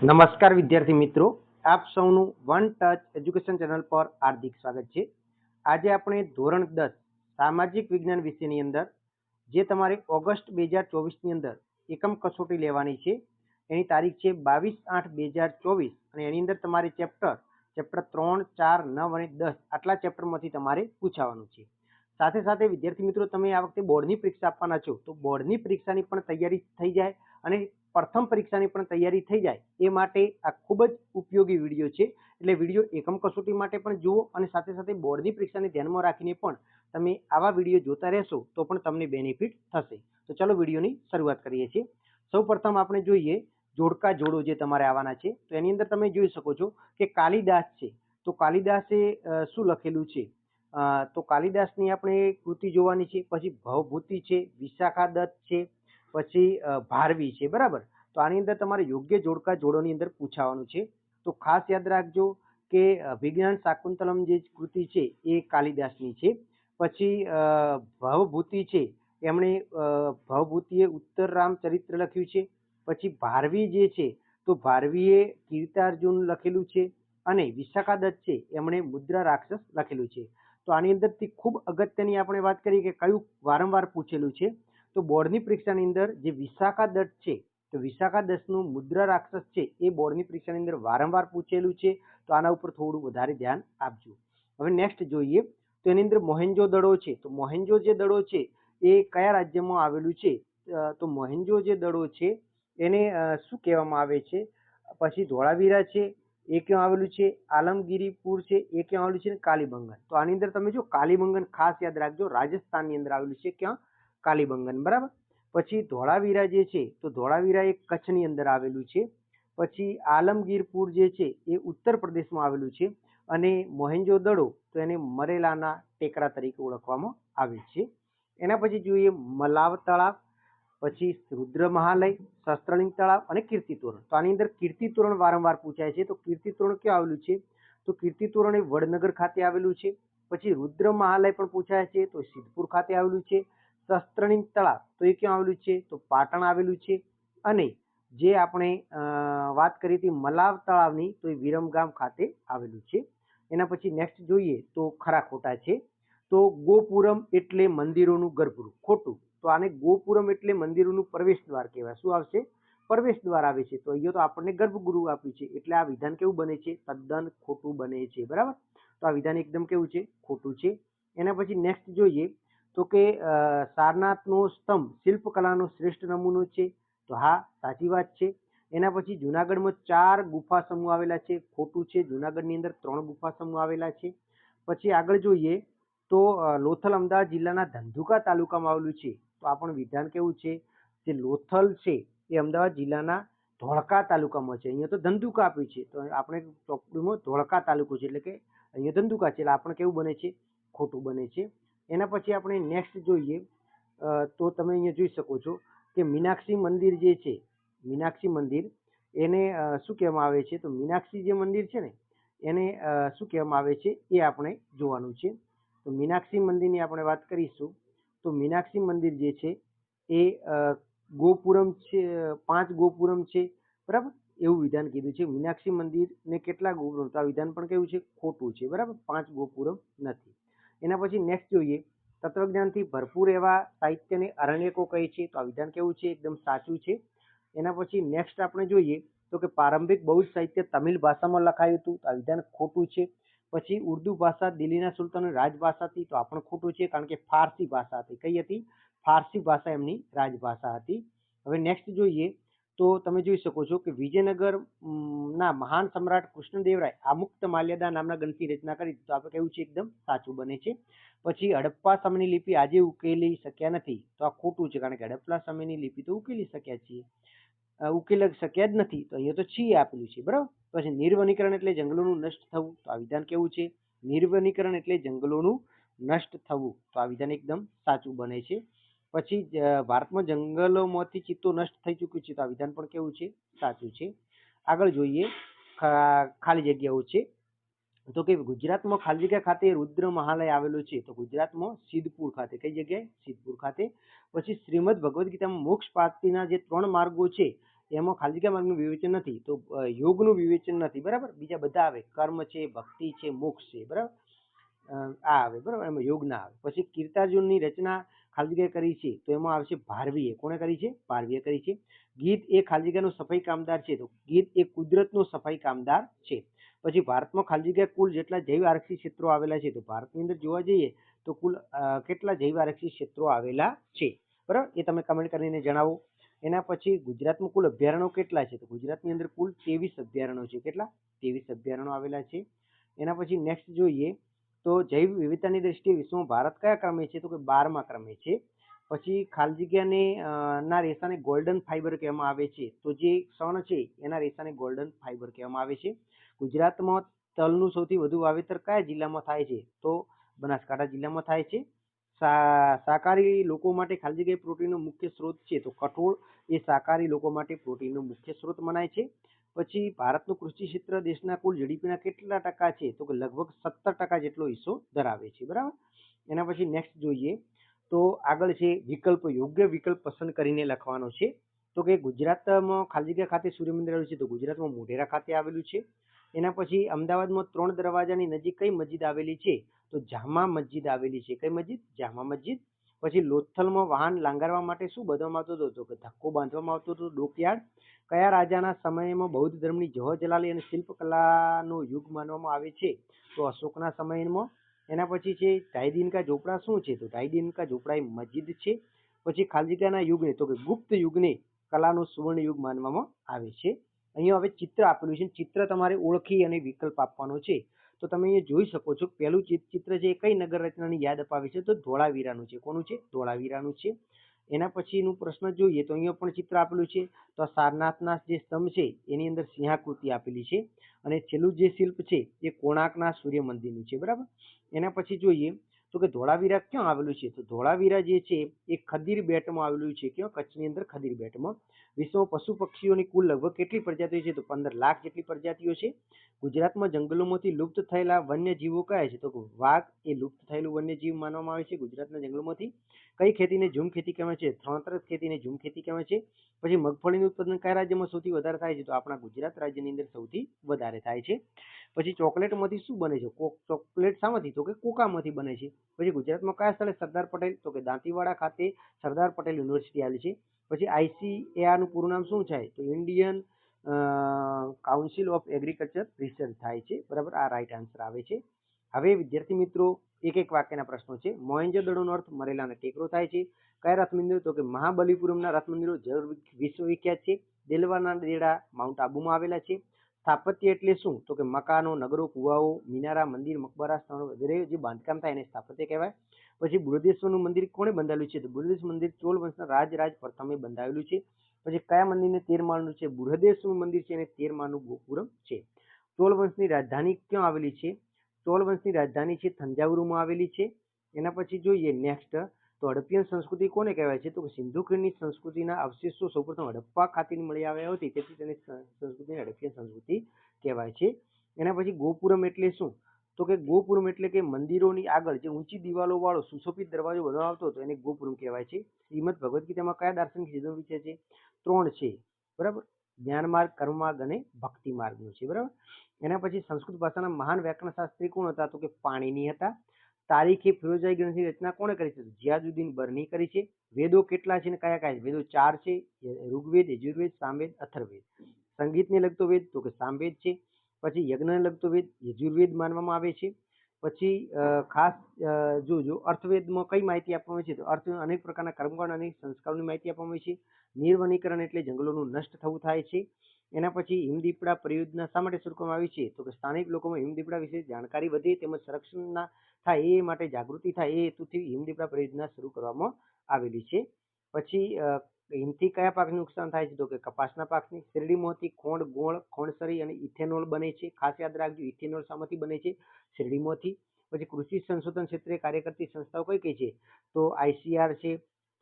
નમસ્કાર વિદ્યાર્થી મિત્રો, આપ સૌનું વન ટચ એજ્યુકેશન ચેનલ પર હાર્દિક સ્વાગત છે। આજે આપણે ધોરણ 10 સામાજિક વિજ્ઞાન વિષયની અંદર જે તમારે ઓગસ્ટ 2024 ની અંદર એકમ કસોટી લેવાની છે, એની તારીખ છે 22/8/2024 અને એની અંદર તમારે ચેપ્ટર 3, 4, 9 અને 10 આટલા ચેપ્ટરમાંથી તમારે પૂછાવાનું છે। સાથે સાથે વિદ્યાર્થી મિત્રો, તમે આ વખતે બોર્ડની પરીક્ષા આપવાના છો, તો બોર્ડની પરીક્ષાની પણ તૈયારી થઈ જાય અને પ્રથમ પરીક્ષાની પણ તૈયારી થઈ જાય એ માટે આ ખૂબ જ ઉપયોગી વિડીયો છે। એટલે વિડીયો એકમ કસોટી માટે પણ જુઓ અને સાથે સાથે બોર્ડની પરીક્ષાને ધ્યાનમાં રાખીને પણ તમે આવા વિડીયો જોતા રહેશો તો પણ તમને બેનિફિટ થશે। તો ચાલો વિડીયોની શરૂઆત કરીએ છીએ। સૌપ્રથમ આપણે જોઈએ જોડકા જોડો જે તમારે આવવાના છે, તો એની અંદર તમે જોઈ શકો છો કે કાલિદાસ છે, તો કાલિદાસે શું લખેલું છે, તો કાલિદાસની આપણે કૃતિ જોવાની છે। પછી ભવભૂતિ છે, વિશાખા દત્ત છે, પછી ભારવી છે, બરાબર। તો આની અંદર તમારે યોગ્ય જોડકા જોડોની અંદર પૂછાવાનું છે। તો ખાસ યાદ રાખજો કે વિજ્ઞાન શાકુંતલમ જે કૃતિ છે એ કાલિદાસની છે। પછી ભવભૂતિ છે, એમણે ભવભૂતિએ ઉત્તરરામ ચરિત્ર લખ્યું છે। પછી ભારવી જે છે, તો ભારવીએ કીર્તાર્જુન લખેલું છે અને વિશાખા દત્ત છે, એમણે મુદ્રા રાક્ષસ લખેલું છે। તો આની અંદરથી ખૂબ અગત્યની આપણે વાત કરીએ કે કયું વારંવાર પૂછેલું છે, તો બોર્ડની પરીક્ષાની અંદર જે વિશાખા દત્ત છે, તો વિશાખા દત્તનું મુદ્રા રાક્ષસ છે એ બોર્ડની પરીક્ષાની અંદર વારંવાર પૂછેલું છે। તો આના ઉપર થોડું વધારે ધ્યાન આપજો। હવે નેક્સ્ટ જોઈએ તો એની અંદર મોહેન્જો દડો છે, તો મોહેન્જો જે દડો છે એ કયા રાજ્યમાં આવેલું છે, તો મોહેન્જો જે દડો છે એને શું કહેવામાં આવે છે। પછી ધોળાવીરા છે એ ક્યાં આવેલું છે, આલમગીરીપુર છે એ ક્યાં આવેલું છે, કાલીબંગન। તો આની અંદર તમે જો કાલીબંગન ખાસ યાદ રાખજો, રાજસ્થાનની અંદર આવેલું છે, ક્યાં, કાલીબંગન, બરાબર। પછી ધોળાવીરા જે છે, તો ધોળાવીરા એ કચ્છની અંદર આવેલું છે। પછી આલમગીરપુર જે છે એ ઉત્તર પ્રદેશમાં આવેલું છે અને મોહેન્જો દડો તો એને મરેલાના ટેકરા તરીકે ઓળખવામાં આવે છે। એના પછી જોઈએ મલાવ તળાવ, પછી રુદ્ર મહાલય, શસ્ત્રલિંગ તળાવ અને કીર્તિતોરણ। તો આની અંદર કીર્તિતોરણ વારંવાર પૂછાય છે, તો કીર્તિતોરણ ક્યાં આવેલું છે, તો કીર્તિતોરણ એ વડનગર ખાતે આવેલું છે। પછી રુદ્ર મહાલય પણ પૂછાય છે, તો સિદ્ધપુર ખાતે આવેલું છે। શસ્ત્રલિંગ તળાવ તો એ ક્યાં આવેલું છે, તો પાટણ આવેલું છે। અને જે આપણે વાત કરી હતી મલાવ તળાવની, તો એ વિરમગામ ખાતે આવેલું છે। એના પછી નેક્સ્ટ જોઈએ તો ખરા ખોટા છે, તો ગોપુરમ એટલે મંદિરોનું ગર્ભગૃહ, ખોટું। તો આને ગોપુરમ એટલે મંદિરોનું પ્રવેશ દ્વાર કહેવાય, શું આવશે, પ્રવેશ દ્વાર આવે છે। તો અહીંયા તો આપણને ગર્ભગૃહ આપ્યું છે એટલે આ વિધાન કેવું બને છે, તદ્દન ખોટું બને છે, બરાબર। તો આ વિધાન એકદમ કેવું છે, ખોટું છે। એના પછી નેક્સ્ટ જોઈએ તો કે સારનાથનો સ્તંભ શિલ્પકલાનો શ્રેષ્ઠ નમૂનો છે, તો હા, સાચી વાત છે। એના પછી જુનાગઢમાં 4 ગુફા સમૂહ આવેલા છે, ખોટું છે, જુનાગઢની અંદર 3 ગુફા સમૂહ આવેલા છે। પછી આગળ જોઈએ તો લોથલ અમદાવાદ જિલ્લાના ધંધુકા તાલુકામાં આવેલું છે, તો આ પણ વિધાન કેવું છે, જે લોથલ છે એ અમદાવાદ જિલ્લાના ધોળકા તાલુકામાં છે, અહીંયા તો ધંધુકા આપ્યું છે, તો આપણે ચોપડીમાં ધોળકા તાલુકો છે એટલે કે અહીંયા ધંધુકા છે, એટલે આપણે કેવું બને છે, ખોટું બને છે। એના પછી આપણે નેક્સ્ટ જોઈએ તો તમે અહીંયા જોઈ શકો છો કે મીનાક્ષી મંદિર જે છે, મીનાક્ષી મંદિર એને શું કહેવામાં આવે છે, તો મીનાક્ષી જે મંદિર છે ને એને શું કહેવામાં આવે છે એ આપણે જોવાનું છે। તો મીનાક્ષી મંદિરની આપણે વાત કરીશું તો મીનાક્ષી મંદિર જે છે એ ગોપુરમ છે, 5 ગોપુરમ છે, બરાબર, એવું વિધાન કીધું છે। મીનાક્ષી મંદિરને કેટલા ગોપુરમ, તો આ વિધાન પણ કેવું છે, ખોટું છે, બરાબર, 5 ગોપુરમ નથી। એના પછી નેક્સ્ટ જોઈએ તત્વજ્ઞાનથી ભરપૂર એવા સાહિત્યને અરણ્યકો કહે છે, તો આ વિધાન કેવું છે, એકદમ સાચું છે। એના પછી નેક્સ્ટ આપણે જોઈએ તો કે પ્રારંભિક બૌદ્ધ સાહિત્ય તમિલ ભાષામાં લખાયું હતું, તો આ વિધાન ખોટું છે। પછી ઉર્દુ ભાષા દિલ્હીના સુલતાનની રાજભાષા હતી, તો આ પણ ખોટું છે, કારણ કે ફારસી ભાષા હતી, કઈ હતી, ફારસી ભાષા એમની રાજભાષા હતી। હવે નેક્સ્ટ જોઈએ તો તમે જોઈ શકો છો કે વિજયનગર ના મહાન સમ્રાટ કૃષ્ણદેવરાય આમુક્ત માલ્યદા નામના ગ્રંથની રચના કરી, તો આપણે કેવું છે, એકદમ સાચું બને છે। પછી હડપ્પા સમયની લિપિ આજે ઉકેલી શક્યા નથી, તો આ ખોટું છે, કારણ કે હડપ્પા સમયની લિપિ તો ઉકેલી શક્યા છીએ, ઉકેલી શક્યા જ નથી, તો અહીંયા તો છી આપેલું છે, બરાબર। પછી નિર્વનીકરણ એટલે જંગલોનું નષ્ટ થવું, તો આ વિધાન કેવું છે, નિર્વનીકરણ એટલે જંગલોનું નષ્ટ થવું, તો આ વિધાન એકદમ સાચું બને છે। પછી ભારતમાં જંગલોમાંથી ચિત્તો નષ્ટ થઈ ચૂક્યું છે, તો આ વિધાન પણ કેવું છે, સાચું છે। આગળ જોઈએ ખાલી જગ્યાઓ છે, તો કે ગુજરાતમાં ખાલી જગ્યા ખાતે રુદ્ર મહાલય આવેલું છે, તો ગુજરાતમાં સિદ્ધપુર ખાતે, કઈ જગ્યાએ, સિદ્ધપુર ખાતે। પછી શ્રીમદ ભગવદ્ ગીતામાં મોક્ષ પ્રાપ્તિના જે 3 માર્ગો છે એમાં ખાલી જગ્યા માર્ગનું વિવેચન નથી, તો યોગનું વિવેચન નથી, બરાબર. બીજા બધા આવે, કર્મ છે, ભક્તિ છે, મોક્ષ છે, બરાબર. આ આવે, બરાબર, એમાં યોગ ના આવે. પછી કીર્તાર્જુનની રચના ખાલી જગ્યાએ કરી છે, તો એમાં આવશે ભારવીએ. કોણે કરી છે? ભારવીએ કરી છે. ગીત એ ખાલી જગ્યાનો સફાઈ કામદાર છે, તો ગીત એ કુદરતનો સફાઈ કામદાર છે. પછી ભારતમાં ખાલી જગ્યા કુલ જેટલા જૈવ આરક્ષી ક્ષેત્રો આવેલા છે, તો ભારતની અંદર જોવા જઈએ તો કુલ કેટલા જૈવ આરક્ષી ક્ષેત્રો આવેલા છે, બરાબર, એ તમે કમેન્ટ કરીને જણાવો. એના પછી ગુજરાતમાં કુલ અભયારણ્યો કેટલા છે, તો ગુજરાતની અંદર કુલ 23 અભયારણ્યો છે. કેટલા? 23 અભયારણ્યો આવેલા છે. એના પછી નેક્સ્ટ જોઈએ તો જૈવ વિવિધતાની દ્રષ્ટિએ વિશ્વમાં ભારત કયા ક્રમે છે, તો કે 12મા ક્રમે છે. પછી ખાલી જગ્યાને ના રેસાને ગોલ્ડન ફાઈબર કહેવામાં આવે છે, તો જે ક્ષણ છે એના રેસાને ગોલ્ડન ફાઈબર કહેવામાં આવે છે. ગુજરાતમાં તલનું સૌથી વધુ વાવેતર કયા જિલ્લામાં થાય છે, તો બનાસકાંઠા જિલ્લામાં થાય છે. શાકાહારી લોકો માટે ખાલી જગ્યાએ પ્રોટીનનો મુખ્ય સ્ત્રોત છે, તો કઠોળ એ શાકાહારી લોકો માટે પ્રોટીનનો મુખ્ય સ્ત્રોત મનાય છે. પછી ભારતનું કૃષિ ક્ષેત્ર દેશના કુલ જીડીપીના કેટલા ટકા છે, તો કે લગભગ 17% જેટલો હિસ્સો ધરાવે છે, બરાબર. એના પછી નેક્સ્ટ જોઈએ તો આગળ છે વિકલ્પ. યોગ્ય વિકલ્પ પસંદ કરીને લખવાનો છે. તો કે ગુજરાતમાં ખાલી જગ્યા ખાતે સૂર્યમંદિર આવેલું છે, તો ગુજરાતમાં મોઢેરા ખાતે આવેલું છે. એના પછી અમદાવાદમાં 3 દરવાજાની નજીક કઈ મસ્જિદ આવેલી છે, તો જામા મસ્જિદ આવેલી છે. કઈ મસ્જિદ? જામા મસ્જિદ. પછી લોથલમાં વાહન લાંગરવા માટે શું બાંધવામાં આવતો હતો, તો કે ધક્કો બાંધવામાં આવતો હતો, ડોકયાર્ડ. કયા રાજાના સમયમાં બૌદ્ધ ધર્મની જવાહરલાલી અને શિલ્પકલાનો યુગ માનવામાં આવે છે, તો અશોકના સમયમાં. એના પછી છે ઢાઈ કા ઝોપડા શું છે, તો ઢાઈ કા ઝોપડા એ મસ્જિદ છે. પછી ખાલી જગ્યાના યુગને, તો કે ગુપ્ત યુગને કલાનો સુવર્ણ યુગ માનવામાં આવે છે. અહીંયા હવે ચિત્ર આપેલું છે, ચિત્ર તમારે ઓળખી અને વિકલ્પ આપવાનો છે. તો તમે અહીંયા જોઈ શકો છો પહેલું ચિત્ર છે એ કઈ નગર રચનાની યાદ અપાવે છે, તો ધોળાવીરાનું છે. કોનું છે? ધોળાવીરાનું છે. એના પછીનું પ્રશ્ન જોઈએ તો અહીંયા પણ ચિત્ર આપેલું છે, તો સારનાથના જે સ્તંભ છે એની અંદર સિંહાકૃતિ આપેલી છે. અને છેલ્લું જે શિલ્પ છે એ કોણાર્કના સૂર્ય મંદિરનું છે, બરાબર. એના પછી જોઈએ તો કે ધોળાવીરા ક્યાં આવેલું છે, તો ધોળાવીરા જે છે એ ખદીર બેટમાં આવેલું છે. ક્યાં? કચ્છની અંદર ખદીર બેટમાં. વિશ્વમાં પશુ પક્ષીઓની કુલ લગભગ કેટલી પ્રજાતિઓ છે, તો 15 લાખ જેટલી પ્રજાતિઓ છે. ગુજરાતમાં જંગલોમાંથી લુપ્ત થયેલા વન્યજીવો કયા છે, તો વાઘ એ લુપ્ત થયેલું વન્યજીવ માનવામાં આવે છે ગુજરાતના જંગલોમાંથી. કઈ ખેતીને ઝૂમ ખેતી કહેવાય છે? સ્થળાંતરિત ખેતીને ઝૂમ ખેતી કહેવાય છે. પછી મગફળીનું ઉત્પાદન કયા રાજ્યમાં સૌથી વધારે થાય છે, તો આપણા ગુજરાત રાજ્યની અંદર સૌથી વધારે થાય છે. પછી ચોકલેટમાંથી શું બને છે? ચોકલેટ શામાંથી? તો કે કોકામાંથી બને છે. પછી ગુજરાતમાં કયા સ્થળે સરદાર પટેલ, તો કે દાંતીવાડા ખાતે સરદાર પટેલ યુનિવર્સિટી આવેલી છે. પછી ICAR નું પૂરું નામ શું છે, તો Indian council of agriculture research થાય છે, બરાબર. આ રાઈટ આન્સર આવે છે. હવે વિદ્યાર્થી મિત્રો એક એક વાક્યના પ્રશ્નો છે. મોહેંજો-દડોનો અર્થ મરેલાને ટેકરો થાય છે. કયા રથ મંદિરો, તો કે મહાબલીપુરમના રથ મંદિરો વિશ્વવિખ્યાત છે. દેલવાના દેડા માઉન્ટ આબુમાં આવેલા છે. સ્થાપત્ય એટલે શું, તો કે મકાનો, નગરો, કુવાઓ, મિનારા, મંદિર, મકબરા, સ્થળો વગેરે જે બાંધકામ થાય એને સ્થાપત્ય કહેવાય. પછી બૃહદેશ્વરનું મંદિર કોણે બંધાવેલું છે, તો બૃહદેશ્વર મંદિર ચોલ વંશના રાજ પ્રથમે બંધાવેલું છે. પછી કયા મંદિરને 13 માળનું છે, બૃહદેશ્વર મંદિર છે એને 13 માળનું ગોપુરમ છે. ચોલ વંશની રાજધાની ક્યાં આવેલી છે, ચોલ વંશની રાજધાની છે થંજાવુરમાં આવેલી છે. એના પછી જોઈએ નેક્સ્ટ તો હડપ્પીયન સંસ્કૃતિ કોને કહેવાય છે, તો કે સિંધુ ખીણની સંસ્કૃતિના અવશેષો સૌપ્રથમ હડપ્પા ખાતે મળી આવ્યા હતી, તેથી તેને સંસ્કૃતિને હડપ્પીયન સંસ્કૃતિ કહેવાય છે. એના પછી ગોપુરમ એટલે શું, તો કે ગોપુરમ એટલે કે મંદિરોની આગળ જે ઊંચી દિવાલો વાળો સુશોભિત દરવાજો બનાવવામાં આવતો હતો એને ગોપુરમ કહેવાય છે. શ્રીમદ ભગવદ્ ગીતામાં કયા દાર્શનિક સિદ્ધાંતો વિશે છે, 3 છે, બરાબર. જ્ઞાન માર્ગ, કર્મ માર્ગ અને ભક્તિ માર્ગનું છે, બરાબર. એના પછી સંસ્કૃત ભાષાના મહાન વ્યાકરણ શાસ્ત્રી કોણ હતા, તો કે પાણીની હતા. તારીખે ફિરોજાઈ ગ્રંથની રચના કોણે કરી છે, જિયાદુદ્દીન બરની કરી છે. વેદો કેટલા છે અને કયા કયા છે, વેદો 4 છે, ઋગ્વેદ, યજુર્વેદ, સામવેદ, અથર્વવેદ. સંગીતને લગતો વેદ, તો કે સામવેદ છે. પછી યજ્ઞને લગતો વેદ યજુર્વેદ માનવામાં આવે છે. પછી ખાસ જોજો અર્થવેદમાં કઈ માહિતી આપવામાં આવે છે, તો અર્થ અનેક પ્રકારના કર્મકાંડ અને સંસ્કારોની માહિતી આપવામાં આવે છે. નિર્વનીકરણ એટલે જંગલોનું નષ્ટ થવું થાય છે. એના પછી હિમદીપડા પરિયોજના શા માટે શરૂ કરવામાં આવી છે, તો કે સ્થાનિક લોકોમાં હિમદીપડા વિશે જાણકારી વધે તેમજ સંરક્ષણના થાય એ માટે જાગૃતિ થાય એ હેતુથી હિમદીપડા પરિયોજના શરૂ કરવામાં આવેલી છે. પછી હિમથી કયા પાકને નુકસાન થાય છે, તો કે કપાસના પાકને. શેરડીમાંથી ખોંડ, ગોળ, ખોણસરી અને ઇથેનોલ બને છે. ખાસ યાદ રાખજો ઇથેનોલ શામાંથી બને છે, શેરડીમાંથી. પછી કૃષિ સંશોધન ક્ષેત્રે કાર્ય કરતી સંસ્થાઓ કઈ કઈ છે, તો ICAR છે.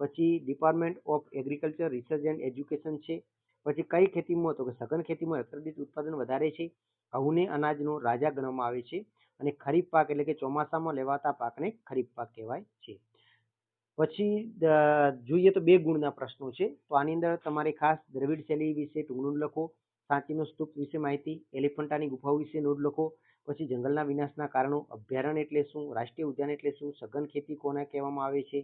પછી department of agriculture research and education છે. પછી કઈ ખેતીમાં, તો કે સઘન ખેતીમાં હેક્ટર દીઠ ઉત્પાદન વધારે છે. ઘઉંને અનાજનો રાજા ગણવામાં આવે છે. અને ખરીફ પાક એટલે કે ચોમાસામાં લેવાતા પાકને ખરીફ પાક કહેવાય છે. પછી જોઈએ તો 2 ગુણના પ્રશ્નો છે. તો આની અંદર તમારે ખાસ દ્રવિડ શૈલી વિશે ટૂંકનું લખો, સાંચીનો સ્તૂપ વિશે માહિતી, એલિફન્ટાની ગુફાઓ વિશે નોંધ લખો, પછી જંગલના વિનાશના કારણો, અભયારણ્ય એટલે શું, રાષ્ટ્રીય ઉદ્યાન એટલે શું, સઘન ખેતી કોને કહેવામાં આવે છે.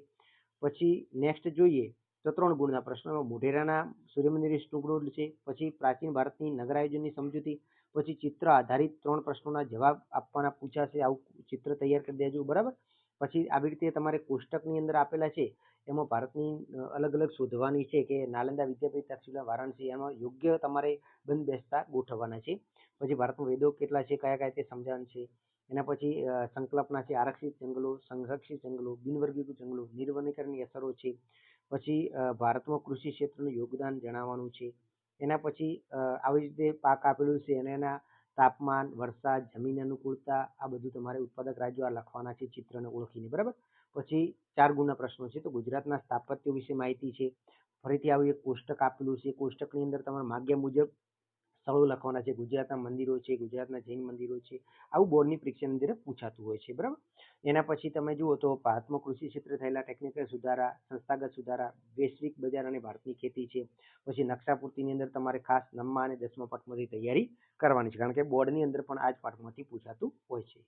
પછી નેક્સ્ટ જોઈએ તો 3 ગુણના પ્રશ્નો, મોઢેરાના સૂર્યમંદિર વિશે ટૂંકનું છે. પછી પ્રાચીન ભારતની નગર આયોજનની સમજૂતી, પછી ચિત્ર આધારિત 3 પ્રશ્નોના જવાબ આપવાના પૂછાશે. આવું ચિત્ર તૈયાર કરી દેજો, બરાબર. પછી આવી રીતે તમારે કોષ્ટકની અંદર આપેલા છે એમાં ભારતની અલગ અલગ શોધવાની છે કે નાલંદા વિદ્યાપીઠ, તક્ષશિલા, વારાણસી, એમાં યોગ્ય તમારે બંધ બેસતા ગોઠવવાના છે. પછી ભારતમાં વેદો કેટલા છે, કયા કયા તે સમજાવવાનું છે. એના પછી સંકલ્પના છે, આરક્ષિત જંગલો, સંરક્ષિત જંગલો, બિનવર્ગીકૃત જંગલો, નિર્વનીકરણની અસરો છે. પછી ભારતમાં કૃષિ ક્ષેત્રનું યોગદાન જણાવવાનું છે. એના પછી આવી રીતે પાક આપેલું છે અને એના તાપમાન, વરસાદ, જમીન અનુકૂળતા, આ બધું તમારે ઉત્પાદક રાજ્યો આ લખવાના છે ચિત્રને ઓળખીને, બરાબર. પછી 4 ગુણના પ્રશ્નો છે. તો ગુજરાતના સ્થાપત્ય વિશે માહિતી છે. ફરીથી આવું એક કોષ્ટક આપેલું છે. કોષ્ટકની અંદર તમારે માગ્યા મુજબ સ્થળો લખવાના છે. ગુજરાતના મંદિરો છે, ગુજરાતના જૈન મંદિરો છે, આવું બોર્ડની પરીક્ષાની અંદર પૂછાતું હોય છે, બરાબર. એના પછી તમે જુઓ તો ભારતમાં કૃષિ ક્ષેત્રે થયેલા ટેકનિકલ સુધારા, સંસ્થાગત સુધારા, વૈશ્વિક બજાર અને ભારતની ખેતી છે. પછી નકશાપૂર્તિની અંદર તમારે ખાસ 9મા અને 10મા પાઠમાંથી તૈયારી કરવાની છે, કારણ કે બોર્ડની અંદર પણ આ જ પાઠમાંથી પૂછાતું હોય છે.